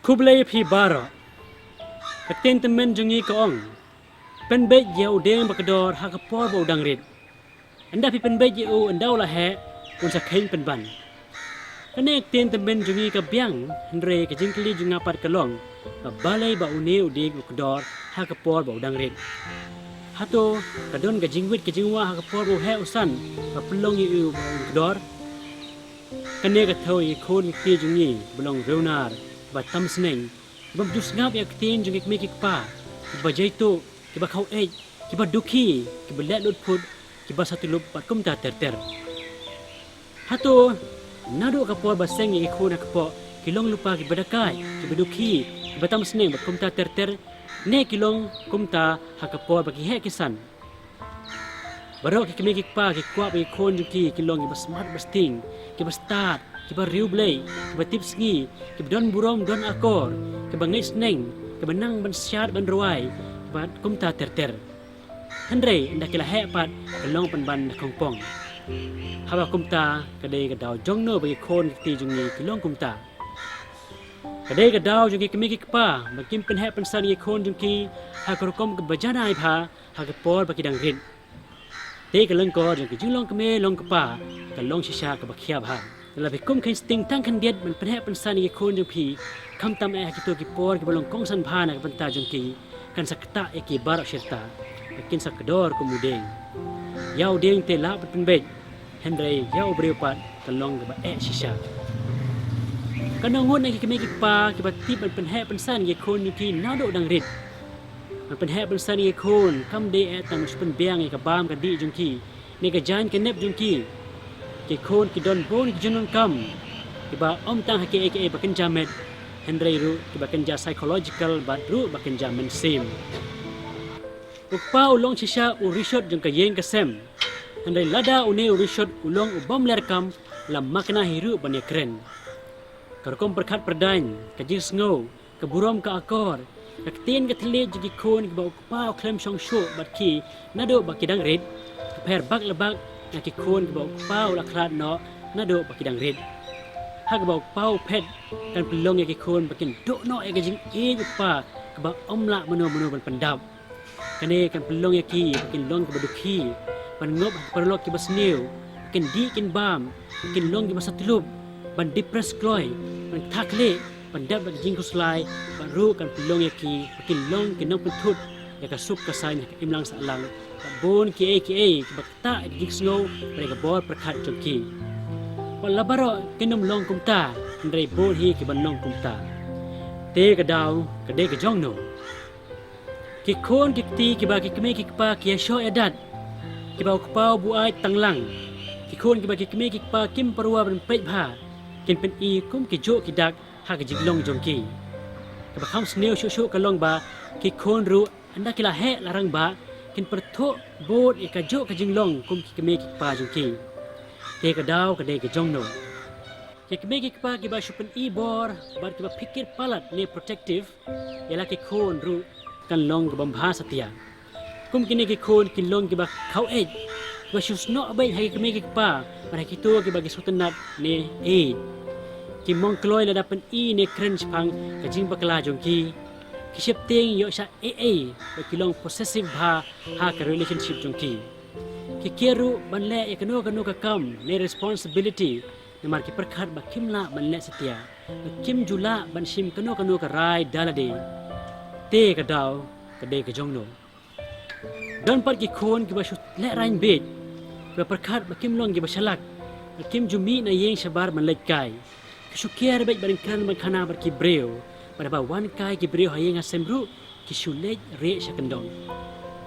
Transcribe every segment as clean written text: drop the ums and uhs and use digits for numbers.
Kublai pi bara. Katen temen jungi kaong. Penbet jauh dieng bakador hakapor bau dangrit. Anda pi penbet jauh anda ulah he unsa kain penban. Kene katen temen jungi ka biang Andre ka jingkli junga pat kalong. Balai ba une udig bakador hakapor bau dangrit. Hato kadon ka jingwit ka jingwa hakapor bau he usan ka pelong yu bakador. Kene ka thau i khun ti jungi belong reunar ba tam sneng ba dus ngap ya katen jungi kmekik pa ba jaito ki ba khau ej ki ba duki ki ba let lut phut ki ba satu lup pat kum ta ter hato nado ka por ba seng i khun ka po kilong lupa ki badakai ki ba duki ki ba tam sneng ba kum ta ter ne kilong kum ta hakapor ba ki he kisan barok ki kmekik pa ki kwa ba khun jungi kilong ki ba smart ba sting ki ba start ki ba riu blay ki ba tips ngi ki ba don burom don akor ki ba ngai sneng ki ba nang ban syat ban ruai ki ba kum ta ter Andre ndak kila he pat kalong pan ban khong pong haba kum ta kadai ka daw jong no ba khon ti jungi kilong kum ta kadai ka daw jungi kmi ki pa ba kim pen he pan san ye khon jungi ha ko kom ka bajanai pha ha ka por ba ki dang rin te ka leng ko jungi jinglong kme long ka pa ka long shisha ka ba khia ba la bi kum khin sting tang khan diet man pen he pan san ye khon jungi kham tam e ki to ki por ki balong kong san bha na ka pan ta jungi kan sakta e ki bar shirta kin sa kdor kumudeng yau deng te la pen bet Henry yau breu pat kalong ba e shisha kanang ngon ki kme ki pa ki ba tip pen he pen san ye khon ni ki na do dang rit man pen he pen san ye khon kam de e tang pen biang e ka bam ka di jung ki ne ka jan ke nep jung ki khon ki don bon ki junun kam ki ba om tang ha ke e ba ken jamet Henry ru ki ba ken ja psychological ba ru ba ken jamen sim Ukpa ulong shisha urishot jung ka yeng kasem. Andai lada une urishot ulong ubam lerkam la makna hiru bane kren. Karkom perkhat perdain ka jing sngo ka burom ka akor ka tin ka thle jigi khon ka ukpa klem shong sho bat ki nado ba kidang red ka pher bak lebak na ki khon ka ukpa la khrat no nado ba kidang red. Ha ka ukpa phet kan pelong ya ki khon bakin do no e ka jing e ukpa ka ba omla mano ban pendap. Kane kan pelong ya ki kin long ke baduki ban ngop perlok ki basneu kin di kin bam kin long ki basatlup ban depress kloi ban thakle ban dab ban jing kuslai ban ru kan pelong ya ki kin long kin nong pentut ya ka sup ka sai ka imlang sa lang ka bon ki e bakta jing snow ban ka bor perkhat joki wala baro kinom long kumta ndai bon hi ki ban long kumta te ka daw ka de ka jong no ki khon ki ti ki ba ki kme ki pa ki sho edat ki ba ku pau bu ai tanglang ki khon ki ba ki kme ki pa kim parwa ban pet bha kin pen i kum ki jo ki dak ha ki jiglong jong ki ba kham sneu shu ka long ba ki khon ru anda ki la he larang ba kin per tho bod e ka jo ka jinglong kum ki kme ki pa jong ki te ka daw ka de ki jong no ki kme ki pa ki ba shu pen i bor ba ki ba pikir palat ne protective yala ki khon ru kan long ke bambha satya kum kini ki khon kin long ki ba khau ej ba shus no bai hai ki me ki pa ba ki to ki ba ki sutanat ne e ki mong kloi la dapen i ne kren phang ka jing bakla jong ki shep teng yo sha ba ki long possessive bha ha ka relationship jong ki keru ban le e kano ka kam ne responsibility ne mar ki perkhat ba kimla ban le satya kim jula ban shim kano ka rai dalade te ka daw ka de ka jong no don pat ki khon ki ba shu le rain bet ba perkhat ba kim long ki ba shalak ba kim jumi na yeng shabar man lek kai ki shu kier bet ban kran man khana bar ki breu ba wan kai ki breu hayeng asemru ki shu le re shakandong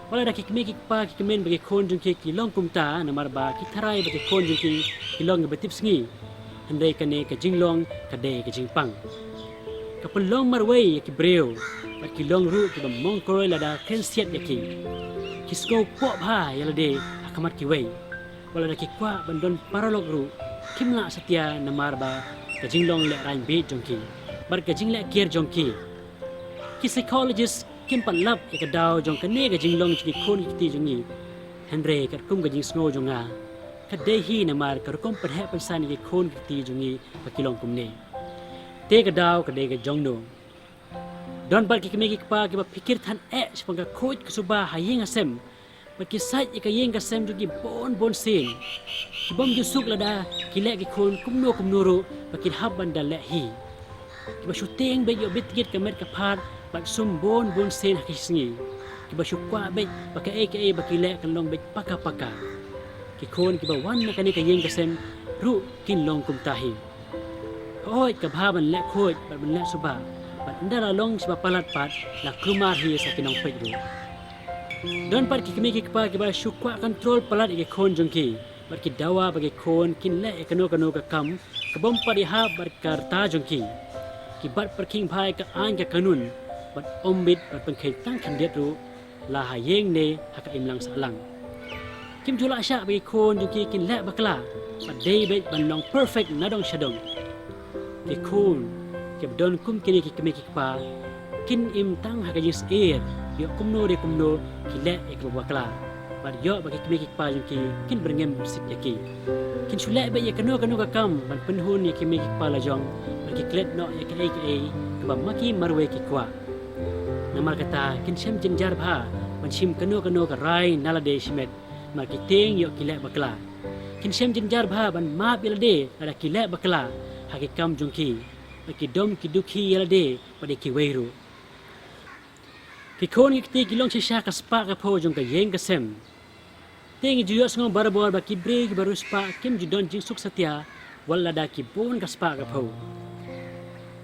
wala da ki kme ki pa ki kemen ba ki khon jung ki long kumta na mar ba ki tharai ba ki khon jung ki long ba tips ngi handai ka ne ka jinglong ka de ka jingpang ka pelong marway ki breu ba ki long ru ki ba mong koroi la da ken siat ya ki sko po bha ya la de akamat ki wei wala da ki kwa bandon paralog ru kimla satya namar ba ka jinglong le rain be jongki bar ka jingle kier jongki ki psychologist kim pan lap ka daw jong ka ne ka jinglong ki khon ki ti jongi Henry ka kum ka jing snow jonga ka de hi namar ka kum pan he pan san ki khon ki ti jongi ba ki long kum ne te ka daw ka de ka jong no Don bat ki kemeki pa ki ba pikir tan sepangka coach ke suba hayeng asem. Bat ki sait ki yeng kasem jugi bon sin. Ki bom jusuk lada ki lek ki khun kumno ru ba ki hab bandal lek hi. Ki ba shooting be yo bitkit kamet ka phat bat sum bon sin hakisngi. Ki ba shukwa be ba ka ba ki lek kan long be paka. Ki khun ki ba wan na kani ka yeng kasem ru kin long kum tahi. Oi ka bhaban lek khoj bat ban lek suba. Bat ndara long siba palat pat la krumar hi sa kinong pek ru. Don pat ki kemeki pa ki ba shukwa control palat ke khon jongki. Bat ki dawa bagi khon kin le kano ka kam ka bom padi ha bar karta jongki. Ki bat perking bhai ka an ka kanun bat ombit bat pengkhai tang khandet ru la hayeng ne haka imlang salang. Kim jula sya bagi khon jongki kin le bakla bat dei bet ban long perfect nadong shadong. Ki khon ki don kum kini ki kemeki pa kin im tang haka jis yo kumno ki le ek bakla. Bat yo bagi kemeki pa jongki kin berngem sit yaki. Kin shule be ye kano ka kam ban penhun ye kemeki pa la jong bat ki klet no ye ke ba maki marwe ki kwa. Namar kata kin sem jenjar bha ban sim kano ka rai nalade shimet mar ki teng yo ki le bakla. Kin sem jenjar bha ban ma bilade ada ki le bakla haki kam jongki. Ki dom ki dukhi yalade pada ki weiru. Ki khon ki long shisha ka spa ka pho jong ka yeng ka sem. Tengi juyo sngong barabor ba ki bre ki baru spa kim judon jing suk satya wala da ki bon ka spa ka pho.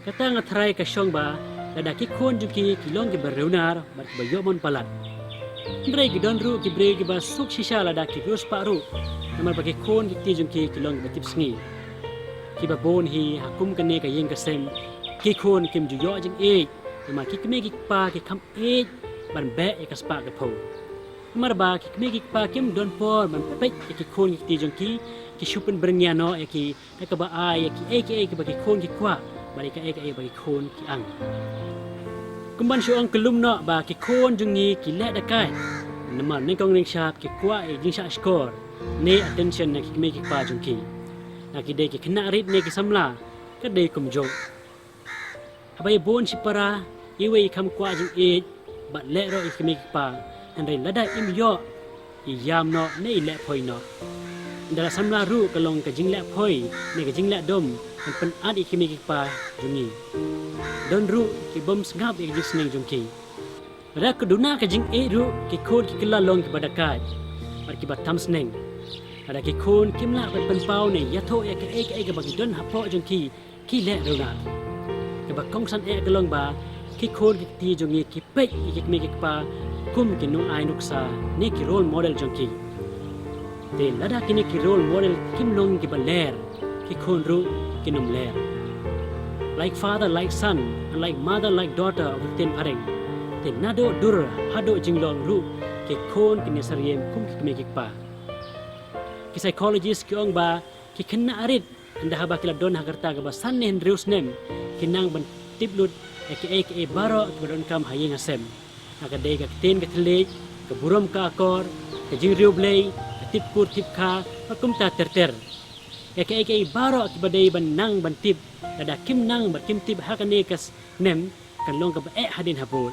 Kata nga try ka shong ba da ki khon jong ki long ki bareunar ba ki bayomon palat. Ndre ki don ru ki bre ki ba suk shisha la da ki ru spa ru. Namar ba ki khon ki jong ki long ba tip sngi. Ki ba bon hi hakum kane ka yeng ka sem ki khon kim ju yo jing ma ki kme ki pa ki kham ban be ka spa ka pho mar ba ki kme ki pa kim don por ban pe ki khon ki jong ki shupen bernya no ki ka ba ai ki ba ki khon ki kwa ba ka ba ki khon ki ang kumban shu ang kelum no ba ki khon jong ni ki le da kai namar ne kong ring sharp ki kwa jing sha score ne attention na ki kme ki pa jong ki ki dei ki kena rit ne ki samla ka dei kum jong abai bon si para iwe kam kwa jing bat le ro ki me pa and rai lada im yo yam no ne le phoi no ndara samla ru ka long ka jing le phoi ne ka jing le dom an pen ad ki me pa jungi don ru ki bom ngap ki jing sneng jong ki ra ka duna ka jing ru ki khod ki kala long ki badakai par ki batam sneng ada ki khon kimla ban pau ne yatho ek bagi don hapo jong ki le rona ke ba kongsan ka long ba ki khon ki ti jong ki pe ki me ki pa kum ki no ai nuksa ne ki role model jong ki te lada ki ne ki role model kim long ki ba ler ki khon ru ki num ler like father like son and like mother like daughter of ten pareng te nado dur hado jinglong ru ki khon ki ne sariem kum ki me ki pa ki psychologist ki ong ba ki kena arit anda haba kila don hagarta ga ba sanen reus nem kinang ban tiplut ki baro ki don kam hayeng asem aga dei ga ten ga thle ka burom ka akor ka jing riu blei ka tip kur tip kha pakum ta ter ki baro ki badai ban nang ban tip ada kim nang ba kim tip ha ka ne kas nem kan long ka ba hadin habol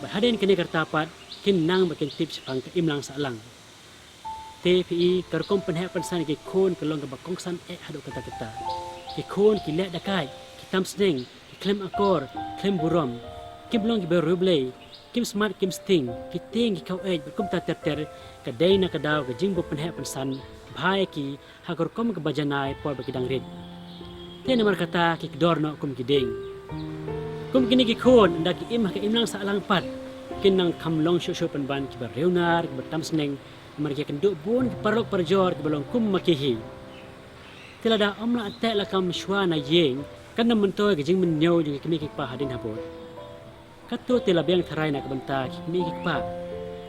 ba hadin kene karta pat kin nang ba kin tip sapang ka imlang sa lang TPI karkom penhe pensan ki khon kalong ka bakong san hado kata ki khon ki le dakai ki tam sneng ki klem akor klem burom kim long ki berublei kim smart kim sting ki ting ki kau bakum ta ter ka dei na ka daw ka jingbo penhe pensan bhai ki hakor kom ka bajanai por ba ki dangrit te namar kata ki kdor no kum ki ding kum kini ki khon nda ki im ka imlang sa alang pat kin nang kam long shu pen ban ki bereunar ki bertam sneng mereka kenduk bon parok parjor ke belong kum makihi tilada omla atek la kam shwana yeng kan nam mentoy ke jing menyo jing kemi ki pa hadin habot kato tila beng tharai na kabanta kemi ki pa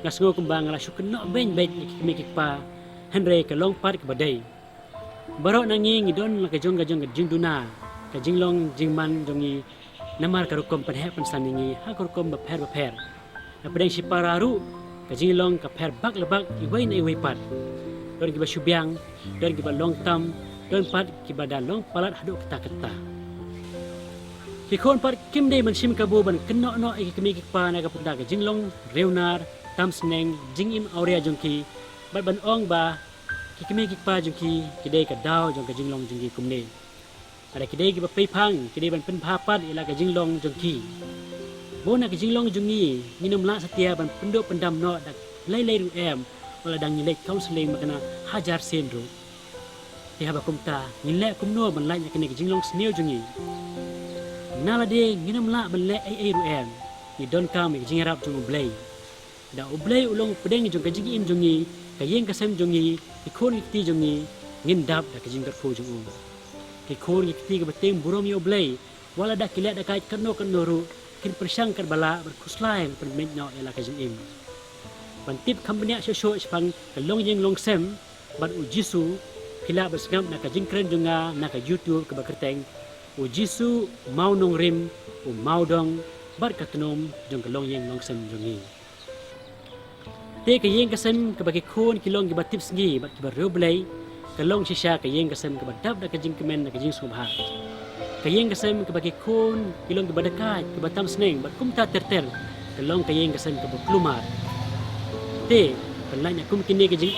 ngasngo kumbang la syuk no ben bet kemi ki pa henre ke long pat ke badai barok nangi ngidon la ke jong jing duna ke jing long jing man jongi namar karukom penhe pensan ngi ha karukom ba pher na pedeng si pararu kajing long ka pher bak lebak ki wei na wei pat don ki ba syubyang don ki ba long tam don pat ki ba da long palat haduk kata ki Pikon par kim day man sim kabu ban kenno no kami kikpa na kapunda ka jinglong reunar tam sneng jing im aurea jongki ban ong ba kikami kikpa jongki kidai ka daw jong ka jinglong jongki kumne ada kidai ki pei phang kidai ban pen phapat ila ka jinglong jongki bona ka jinglong jongi minum la setia ban penduk pendam no dak lai ru em wala dang nyilek counseling makana hajar sen ru ti haba kumta nyilek kumno ban lai kini ka jinglong sneu jongi nala de nginam la ban le ai ru em ni don kam ki jingrap jong blai da oblai ulong pedeng jong ka jing im jongi ka yeng ka sem jongi ki khon ki ti jongi ngin dap da ka jing kat fu jong ki khon ki ti ka beteng burom yo oblai wala da kilet da kai kanno ru kin persang kat bala berkuslai pen men no ela ka jing im ban tip company sho spang ka long yeng long sem ban u jisu kila bersngam na ka jing kren jonga na ka youtube ka bakerteng u jisu mau nong rim u mau dong bar ka knom jong ka long yeng long sem jongi te ka yeng ka sem ka bagi khon ki long ki batip sngi bat ki bar roblei ka long shisha ka yeng ka sem ka badap da ka jing kemen na ka jing subha ka yeng ka sem ka bagi khon ki long ki badakat ki batam sneng bat kumta terter ka long ka yeng ka sem ka baklumar te penlanya kum kini ka jing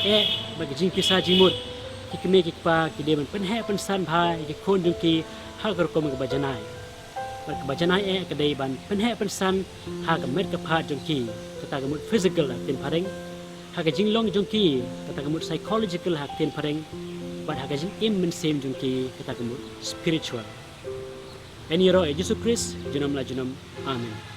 bagi jing pisa jimut ki keme ki pa ki de ban pen he pen san bhai ki khon jong ki ha gar ko ka bajanai bat ka bajanai ka dei ban pen he pen san ha ka met ka pha jong ki kata ka mut physical tin pareng ha ka jing long jong ki kata ka mut psychological ha tin pareng bat ha ka jing im men sem jong ki kata ka mut spiritual. Ani ro Jesus Christ junam la junam amen.